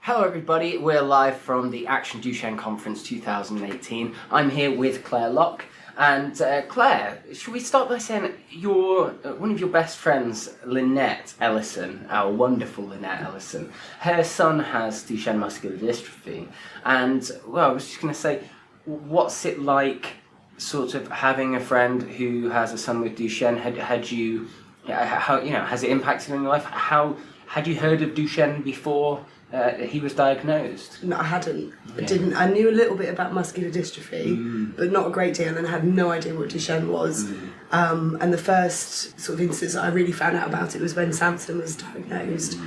Hello everybody, we're live from the Action Duchenne Conference 2018. I'm here with Klaire Locke, and Klaire, should we start by saying one of your best friends, Lynnette Ellison, our wonderful Lynnette Ellison, her son has Duchenne muscular dystrophy, and well, I was just going to say, what's it like sort of having a friend who has a son with Duchenne? Has it impacted on your life? Had you heard of Duchenne before he was diagnosed? No, I hadn't. Yeah. I didn't. I knew a little bit about muscular dystrophy, but not a great deal, and I had no idea what Duchenne was. And the first sort of instance that I really found out about it was when Samson was diagnosed.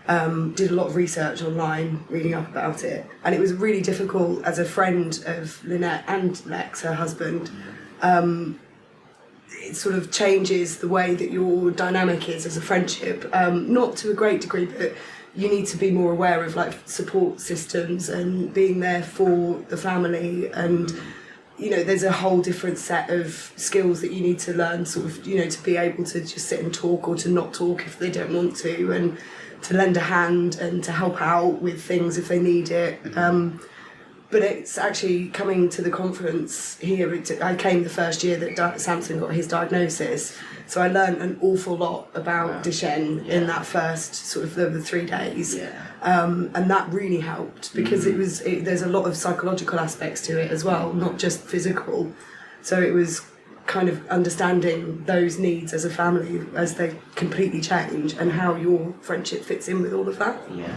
Did a lot of research online, reading up about it, and it was really difficult as a friend of Lynnette and Lex, her husband. It sort of changes the way that your dynamic is as a friendship, not to a great degree, but you need to be more aware of like support systems and being there for the family, and there's a whole different set of skills that you need to learn, sort of to be able to just sit and talk or to not talk if they don't want to, and to lend a hand and to help out with things if they need it. But it's actually coming to the conference here. I came the first year that Samson got his diagnosis, so I learned an awful lot about Duchenne in that first sort of the 3 days, and that really helped because there's a lot of psychological aspects to it as well, not just physical. So it was kind of understanding those needs as a family as they completely change and how your friendship fits in with all of that. Yeah.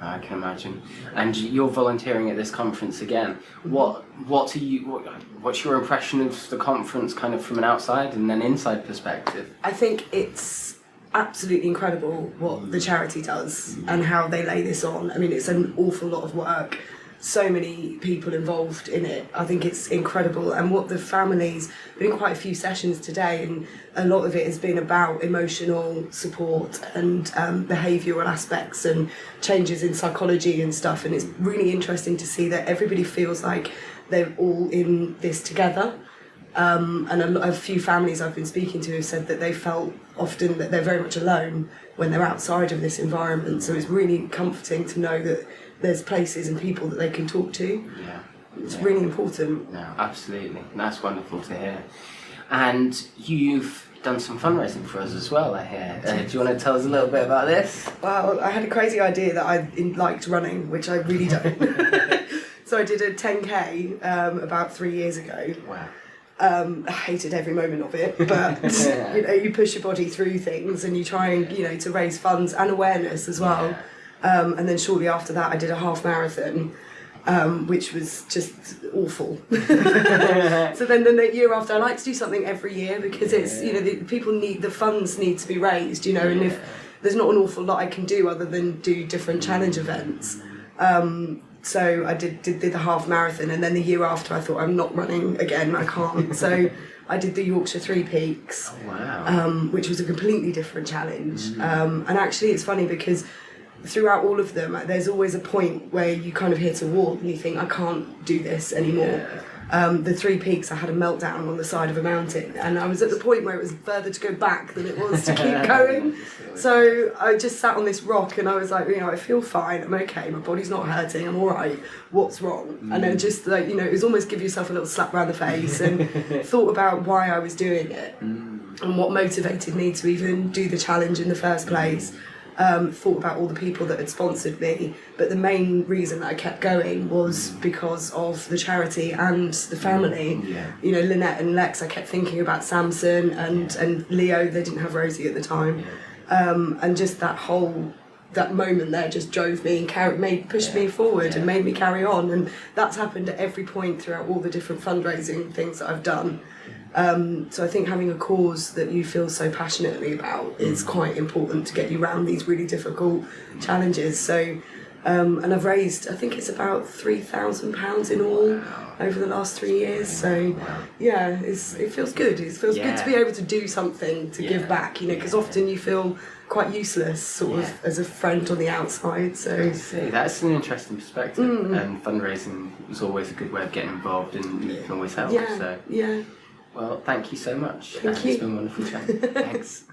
I can imagine. And you're volunteering at this conference again. What's your impression of the conference kind of from an outside and then inside perspective? I think it's absolutely incredible what the charity does and how they lay this on. I mean, it's an awful lot of work. So many people involved in it. I think it's incredible, and what the families, been in quite a few sessions today, and a lot of it has been about emotional support and behavioural aspects and changes in psychology and stuff, and it's really interesting to see that everybody feels like they're all in this together. And a few families I've been speaking to have said that they felt often that they're very much alone when they're outside of this environment, so it's really comforting to know that there's places and people that they can talk to. It's really important. No, absolutely. That's wonderful to hear. And you've done some fundraising for us as well, I hear. Do you want to tell us a little bit about this? Well, I had a crazy idea that I liked running, which I really don't. So I did a 10K about 3 years ago. Wow. I hated every moment of it, but you push your body through things and you try and to raise funds and awareness as well. And then shortly after that I did a half marathon, which was just awful. So then the year after, I like to do something every year because it's the funds need to be raised, and if there's not an awful lot I can do other than do different challenge events. So I did the half marathon, and then the year after I thought, I'm not running again, I can't. So I did the Yorkshire Three Peaks, which was a completely different challenge. And actually it's funny because throughout all of them there's always a point where you kind of hit a wall and you think, I can't do this anymore. The Three Peaks, I had a meltdown on the side of a mountain, and I was at the point where it was further to go back than it was to keep going. So I just sat on this rock and I was like, I feel fine, I'm okay, my body's not hurting, I'm alright, what's wrong? And then just like, it was almost give yourself a little slap around the face, and thought about why I was doing it and what motivated me to even do the challenge in the first place. Thought about all the people that had sponsored me, but the main reason that I kept going was because of the charity and the family. Lynnette and Lex, I kept thinking about Samson and Leo. They didn't have Rosie at the time, and just that moment there just drove me and pushed me forward and made me carry on, and that's happened at every point throughout all the different fundraising things that I've done. So I think having a cause that you feel so passionately about is quite important to get you around these really difficult challenges. So, and I've raised, I think it's about £3,000 in all over the last 3 years. So yeah, it feels good. It feels good to be able to do something to give back, because often you feel quite useless sort of as a friend on the outside. So that's an interesting perspective, and fundraising is always a good way of getting involved, and you can always help. Well, thank you so much. Thank you. It's been wonderful chatting. Thanks.